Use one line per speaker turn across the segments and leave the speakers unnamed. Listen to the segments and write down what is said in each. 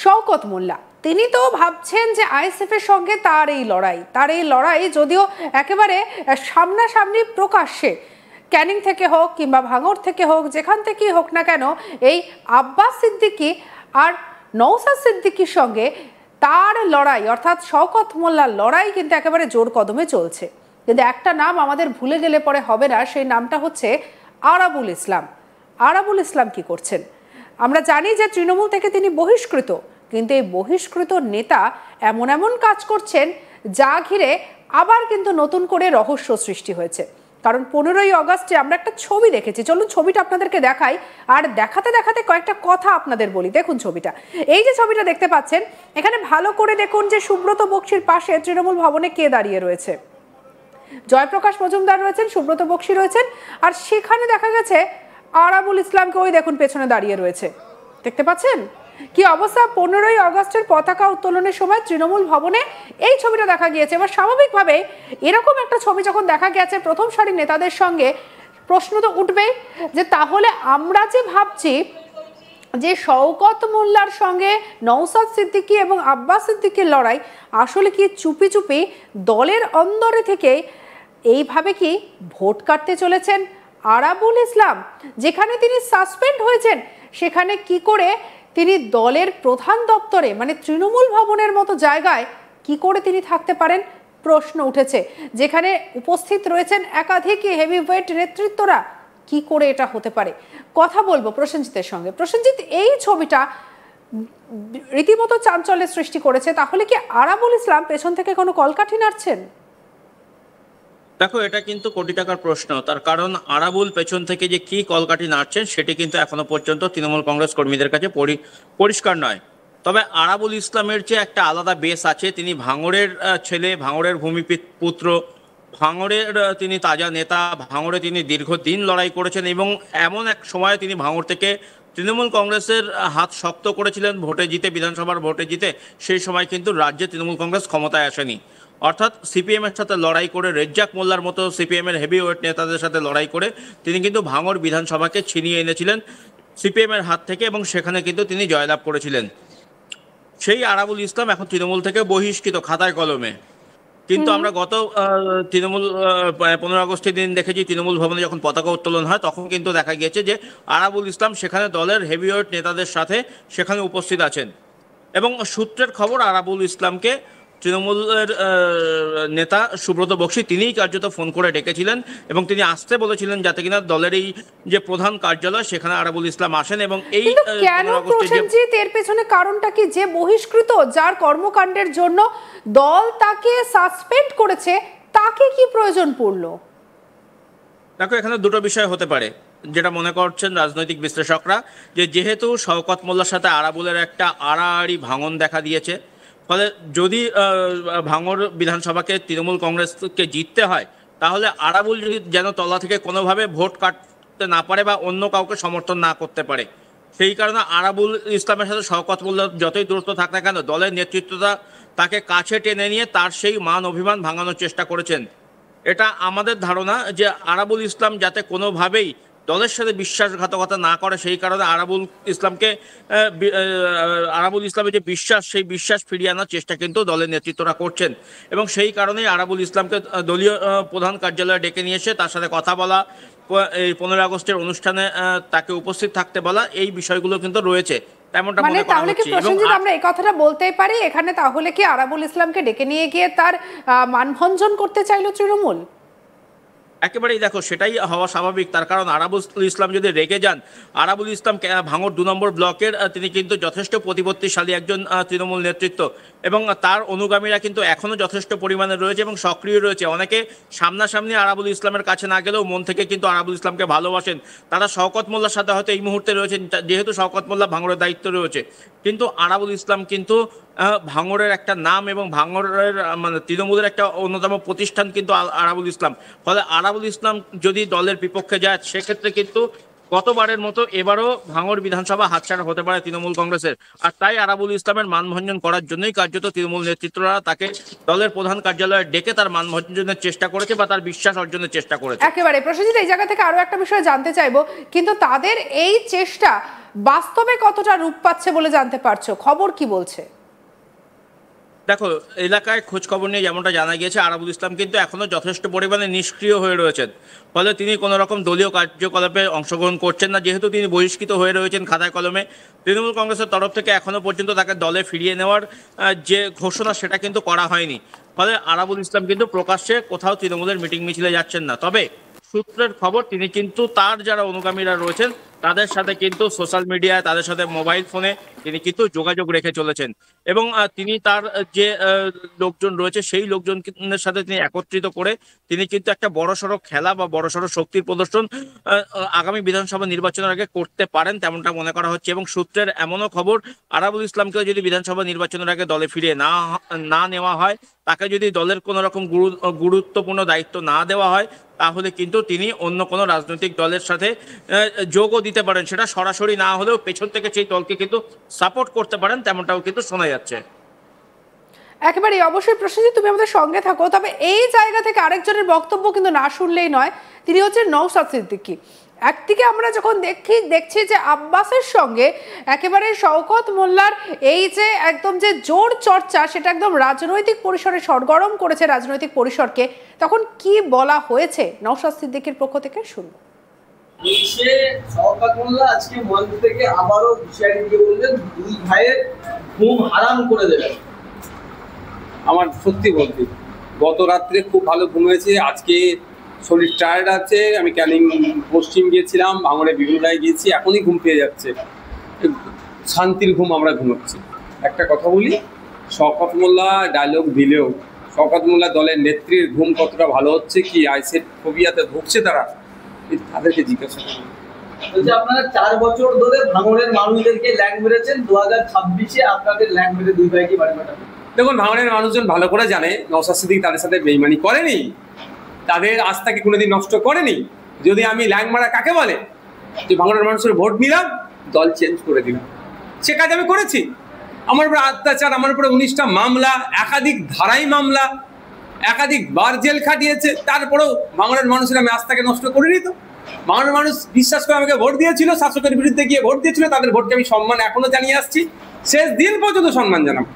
শওকত মোল্লা তিনি তো ভাবছেন যে আইএসএফ এর সঙ্গে তার এই লড়াই যদিও একেবারে সামনাসামনি প্রকাশ্যে ক্যানিং থেকে হোক কিংবা ভাঙড় থেকে হোক, যেখান থেকেই হোক না কেন, এই আব্বাস সিদ্দিকী আর নওশাদ সিদ্দিকীর সঙ্গে তার লড়াই অর্থাৎ শওকত মোল্লার লড়াই কিন্তু একেবারে জোর কদমে চলছে। কিন্তু একটা নাম আমাদের ভুলে গেলে পরে হবে না, সেই নামটা হচ্ছে আরাবুল ইসলাম। আরাবুল ইসলাম কি করছেন? আমরা জানি যে তৃণমূল থেকে তিনি বহিষ্কৃত, কিন্তু এই বহিষ্কৃত নেতা এমন এমন কাজ করছেন যা ঘিরে আবার কিন্তু নতুন করে রহস্য সৃষ্টি হয়েছে। কারণ 15ই আগস্টে আমরা একটা ছবি দেখেছি, চলুন ছবিটা আপনাদেরকে দেখাই, আর দেখাতে দেখাতে কয়েকটা কথা আপনাদের বলি। দেখুন ছবিটা, এই যে ছবিটা দেখতে পাচ্ছেন এখানে ভালো করে দেখুন যে সুব্রত বক্সির পাশে তৃণমূল ভবনে কে দাঁড়িয়ে রয়েছে। জয়প্রকাশ মজুমদার রয়েছেন, সুব্রত বক্সি রয়েছেন, আর সেখানে দেখা গেছে আরাবুল ইসলামকে ওই দেখুন পেছনে দাঁড়িয়ে রয়েছে। দেখতে পাচ্ছেন কি অবস্থা? 15ই আগস্টের পতাকা উত্তোলনের সময় তৃণমূল ভবনে এই ছবিটা দেখা গিয়েছে। এবার স্বাভাবিকভাবে এরকম একটা ছবি যখন দেখা গেছে প্রথম সারির নেতাদের সঙ্গে, প্রশ্ন তো উঠবেই যে তাহলে আমরা যে ভাবছি যে শওকত মোল্লার সঙ্গে নওশাদ সিদ্দিকী এবং আব্বাস সিদ্দিকীর লড়াই, আসলে কি চুপি চুপি দলের অন্দরে থেকে এইভাবে কি ভোট কাটতে চলেছেন আরাবুল ইসলাম? যেখানে তিনি সাসপেন্ড হয়েছেন সেখানে কি করে তিনি দলের প্রধান দপ্তরে মানে তৃণমূল ভবনের মতো জায়গায় কি করে তিনি থাকতে পারেন, প্রশ্ন উঠেছে। যেখানে উপস্থিত রয়েছেন একাধিক হেভিওয়েট নেতৃত্বরা, কি করে এটা হতে পারে? কথা বলবো প্রসেনজিতের সঙ্গে। প্রসেনজিৎ, এই ছবিটা রীতিমতো চাঞ্চল্যের সৃষ্টি করেছে, তাহলে কি আরাবুল ইসলাম পেছন থেকে কোনো কলকাঠি নাড়ছেন?
দেখো, এটা কিন্তু কোটি টাকার প্রশ্ন। তার কারণ আরাবুল পেছন থেকে যে কি কলকাঠি নাড়ছেন সেটি কিন্তু এখনো পর্যন্ত তৃণমূল কংগ্রেস কর্মীদের কাছে পরিষ্কার নয়। তবে আরাবুল ইসলামের যে একটা আলাদা বেস আছে, তিনি ভাঙড়ের ছেলে, ভাঙড়ের ভূমিপুত্র, ভাঙড়ের তিনি তাজা নেতা, ভাঙড়ে তিনি দীর্ঘদিন লড়াই করেছেন এবং এমন এক সময়ে তিনি ভাঙড় থেকে তৃণমূল কংগ্রেসের হাত শক্ত করেছিলেন ভোটে জিতে, বিধানসভার ভোটে জিতে। সেই সময় কিন্তু রাজ্যে তৃণমূল কংগ্রেস ক্ষমতায় আসেনি, অর্থাৎ সিপিএমের সাথে লড়াই করে, রেজ্জাক মোল্লার মতো সিপিএমের হেভিওয়েট নেতাদের সাথে লড়াই করে তিনি কিন্তু ভাঙড় বিধানসভাকে ছিনিয়ে এনেছিলেন সিপিএমের হাত থেকে এবং সেখানে কিন্তু তিনি জয়লাভ করেছিলেন। সেই আরাবুল ইসলাম এখন তৃণমূল থেকে বহিষ্কৃত খাতায় কলমে। কিন্তু আমরা গত তৃণমূল 15 আগস্টের দিন দেখেছি, তৃণমূল ভবনে যখন পতাকা উত্তোলন হয় তখন কিন্তু দেখা গিয়েছে যে আরাবুল ইসলাম সেখানে দলের হেভিওয়েট নেতাদের সাথে সেখানে উপস্থিত আছেন এবং সূত্রের খবর আরাবুল ইসলামকে তৃণমূলের নেতা সুব্রত বক্সি তিনিই কার্যত ফোন করে ডেকেছিলেন এবং তিনি আসতে বলেছিলেন যাতে কিনা দলের এই যে প্রধান কার্যালয় সেখানে আরাবুল ইসলাম আসেন। এবং এই
কেন প্রসেনজিৎ, এর পেছনে কারণটা কি? যে বহিষ্কৃত, যার কর্মকাণ্ডের জন্য দল তাকে সাসপেন্ড করেছে, তাকে কি প্রয়োজন পড়লো?
দেখো, এখানে দুটো বিষয় হতে পারে যেটা মনে করছেন রাজনৈতিক বিশ্লেষকরা, যে যেহেতু শওকত মোল্লার সাথে আরাবুলের একটা আড়াআড়ি ভাঙন দেখা দিয়েছে, ফলে যদি ভাঙড় বিধানসভাকে তৃণমূল কংগ্রেসকে জিততে হয় তাহলে আরাবুল যদি যেন তলা থেকে কোনোভাবে ভোট কাটতে না পারে বা অন্য কাউকে সমর্থন না করতে পারে, সেই কারণে আরাবুল ইসলামের সাথে শওকত মোল্লার যতই দূরত্ব থাক না কেন দলের নেতৃত্বটা তাকে কাছে টেনে নিয়ে তার সেই মান অভিমান ভাঙানোর চেষ্টা করেছেন। এটা আমাদের ধারণা যে আরাবুল ইসলাম যাতে কোনোভাবেই দলের সাথে বিশ্বাসঘাতকতা না করে, সেই কারণে আরাবুল ইসলামের যে বিশ্বাস, সেই বিশ্বাস ফিরিয়ে আনার চেষ্টা কিন্তু দলের নেতৃত্বরা করছেন এবং সেই কারণেই আরাবুল ইসলামকে দলীয় প্রধান কার্যালয়ে ডেকে নিয়ে এসে তার সাথে কথা বলা, এই 15 আগস্টের অনুষ্ঠানে তাকে উপস্থিত থাকতে বলা, এই বিষয়গুলো কিন্তু রয়েছে।
মানে তাহলে কি প্রসেনজিৎ আমরা এই কথাটা বলতেই পারি এখানে, তাহলে কি আরাবুল ইসলামকে ডেকে নিয়ে গিয়ে তার মানভঞ্জন করতে চাইলো তৃণমূল?
একেবারেই, দেখো, সেটাই হওয়া স্বাভাবিক। তার কারণ আরাবুল ইসলাম যদি রেগে যান, আরাবুল ইসলাম ভাঙড় 2 নম্বর ব্লকের তিনি কিন্তু যথেষ্ট প্রতিপত্তিশালী একজন তৃণমূল নেতৃত্ব এবং তার অনুগামীরা কিন্তু এখনও যথেষ্ট পরিমাণে রয়েছে এবং সক্রিয় রয়েছে। অনেকে সামনাসামনি আরাবুল ইসলামের কাছে না গেলেও মন থেকে কিন্তু আরাবুল ইসলামকে ভালোবাসেন। তারা শওকত মোল্লার সাথে হয়তো এই মুহূর্তে রয়েছেন, যেহেতু শওকত মোল্লা ভাঙড়ের দায়িত্ব রয়েছে, কিন্তু আরাবুল ইসলাম কিন্তু ভাঙড়ের একটা নাম এবং ভাঙড়ের মানে তৃণমূলের একটা অন্যতম প্রতিষ্ঠান কিন্তু আরাবুল ইসলাম। ফলে আরাবুল ইসলাম যদি দলের বিপক্ষে যায় সেক্ষেত্রে কিন্তু গতবারের মতো এবারও ভাঙড় বিধানসভা হাতছাড়া হতে পারে তৃণমূল কংগ্রেসের। আর তাই আরাবুল ইসলামের মানভঞ্জন করার জন্যই কার্যত তৃণমূল নেতৃত্বরা তাকে দলের প্রধান কার্যালয়ে ডেকে তার মানভঞ্জনের চেষ্টা করেছে বা তার বিশ্বাস অর্জনের চেষ্টা করেছে।
একেবারে প্রসেনজিৎ, এই জায়গা থেকে আরো একটা বিষয় জানতে চাইবো, কিন্তু তাদের এই চেষ্টা বাস্তবে কতটা রূপ পাচ্ছে বলে জানতে পারছো? খবর কি বলছে?
দেখো, এলাকায় খোঁজ খবর নিয়ে যেমনটা জানা গিয়েছে, আরাবুল ইসলাম কিন্তু এখনো যথেষ্ট পরিমাণে নিষ্ক্রিয় হয়ে রয়েছেন। ফলে তিনি কোনো রকম দলীয় কার্যকলাপে অংশগ্রহণ করছেন না। যেহেতু তিনি বহিষ্কৃত হয়ে রয়েছেন খাতায় কলমে, তৃণমূল কংগ্রেসের তরফ থেকে এখনো পর্যন্ত তাকে দলে ফিরিয়ে নেওয়ার যে ঘোষণা সেটা কিন্তু করা হয়নি। ফলে আরাবুল ইসলাম কিন্তু প্রকাশ্যে কোথাও তৃণমূলের মিটিং মিছিলে যাচ্ছেন না। তবে সূত্রের খবর, তিনি কিন্তু তার যারা অনুগামীরা রয়েছেন তাদের সাথে কিন্তু সোশ্যাল মিডিয়ায়, তাদের সাথে মোবাইল ফোনে তিনি কিন্তু যোগাযোগ রেখে চলেছেন। এবং তিনি তার যে লোকজন রয়েছে সেই লোকজনের সাথে তিনি একত্রিত করে তিনি কিন্তু একটা বড়সড় খেলা বা বড়সড় শক্তির প্রদর্শন আগামী বিধানসভা নির্বাচনের আগে করতে পারেন, তেমনটা মনে করা হচ্ছে। এবং সূত্রের এমনও খবর, আরাবুল ইসলামকে যদি বিধানসভা নির্বাচনের আগে দলে ফিরিয়ে না নেওয়া হয়, তাকে যদি দলের কোনো রকম গুরুত্বপূর্ণ দায়িত্ব না দেওয়া হয়, তাহলে কিন্তু তিনি অন্য কোনো রাজনৈতিক দলের সাথে যোগও দিতে পারেন। সেটা সরাসরি না হলেও পেছন থেকে সেই দলকে কিন্তু সাপোর্ট করতে পারেন, তেমনটাও কিন্তু শোনা যাচ্ছে।
একেবারে অবশ্যই প্রসেনজিৎ, তুমি আমাদের সঙ্গে থাকো। তবে এই জায়গা থেকে আরেকজনের বক্তব্য কিন্তু না শুনলেই নয়। তিনি হচ্ছেন নওশাদ সিদ্দিকী। একদিকে আমরা যখন দেখছি যে আব্বাসের সঙ্গে একেবারে শওকত মোল্লার এই যে একদম যে জোর চর্চা, সেটা একদম রাজনৈতিক পরিসরে সরগরম করেছে রাজনৈতিক পরিসরকে, তখন কি বলা হয়েছে নওশাদ সিদ্দিকীর পক্ষ থেকে শুনবো।
শওকত মোল্লা আজকে মঞ্চ থেকে আবারও হুঁশিয়ারি দিয়ে বললেন দুই ভাইয়ের ঘুম হারাম করে দেবেন।
আমার সত্যি বলতে গত রাত্রে খুব ভালো ঘুম হয়েছে, আজকে শরীর টায়ার্ড আছে। আমি ক্যানিং পশ্চিম গিয়েছিলাম, ভাঙড়ে বিভিন্ন জায়গায় গিয়েছি, এখনই ঘুম পেয়ে যাচ্ছে। শান্তির ঘুম আমরা ঘুমোচ্ছি। একটা কথা বলি, শওকত মোল্লা ডায়লগ দিলেও শওকত মোল্লা দলের নেত্রীর ঘুম কতটা ভালো হচ্ছে, কি আইসেট ফোবিয়াতে ভুগছে তাদেরকে জিজ্ঞাসা করুন।
বলছে আপনারা 4 বছর ধরে ভাঙড়ের মানুষদেরকে ল্যাং মেরেছেন, 2026-এ আপনাদের ল্যাং মেরে দুই ভাইকে বাড়ি পাঠাবেন।
দেখুন, ভাঙড়ের মানুষজন ভালো করে জানে নওশাদ সিদ্দিকী তাদের সাথে বেইমানি করেনি, তাদের আস্থাকে কোনোদিন নষ্ট করেনি। যদি আমি ল্যাং মারা কাকে বলে, যে ভাঙড়ের মানুষের ভোট নিলাম, দল চেঞ্জ করে দিলাম, সে কাজ আমি করেছি। আমার উপরে অত্যাচার, আমার উপরে 19টা মামলা, একাধিক ধারাই মামলা, একাধিক বার জেল খাটিয়েছে, তারপরেও ভাঙড়ের মানুষের আমি আস্থাকে নষ্ট করিনি। তো ভাঙড়ের মানুষ বিশ্বাস করে আমাকে ভোট দিয়েছিল, শাসকের বিরুদ্ধে গিয়ে ভোট দিয়েছিল, তাদের ভোটকে আমি সম্মান এখনো জানিয়ে আসছি, শেষ দিন পর্যন্ত সম্মান জানাবো।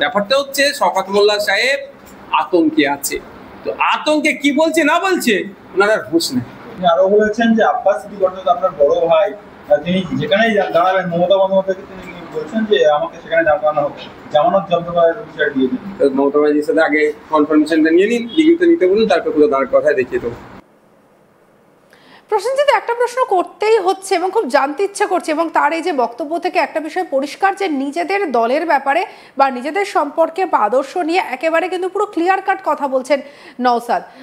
ব্যাপারটা হচ্ছে শওকত মোল্লা সাহেব আতঙ্কে আছে। তো আতঙ্কে কি বলছে না বলছে ওনার হুঁশ নেই।
আরো বলেছেন যে আব্বাস সিদ্দিকী অর্থাৎ আপনার বড় ভাই, তিনি যেখানেই দাঁড়াবেন মমতা বন্দ্যোপাধ্যায়কে তিনি বলছেন যে আমাকে সেখানে দাঁড়ানো হবে, জামানত জব্দ করার হুঁশিয়ারি দিয়েছেন।
মমতা ব্যানার্জির সাথে আগে কনফার্মেশনটা নিয়ে নিন, লিখিত নিতে বলুন, তারপর পুরো দাঁড় কথায় দেখিয়ে দেবো।
প্রসেনজিৎ, একটা প্রশ্ন করতেই হচ্ছে এবং খুব জানতে ইচ্ছা করছে, এবং তার এই যে বক্তব্য থেকে একটা বিষয় পরিষ্কার, যে নিজেদের দলের ব্যাপারে বা নিজেদের সম্পর্কে বা আদর্শ নিয়ে একেবারে কিন্তু পুরো ক্লিয়ার কাট কথা বলছেন নওশাদ।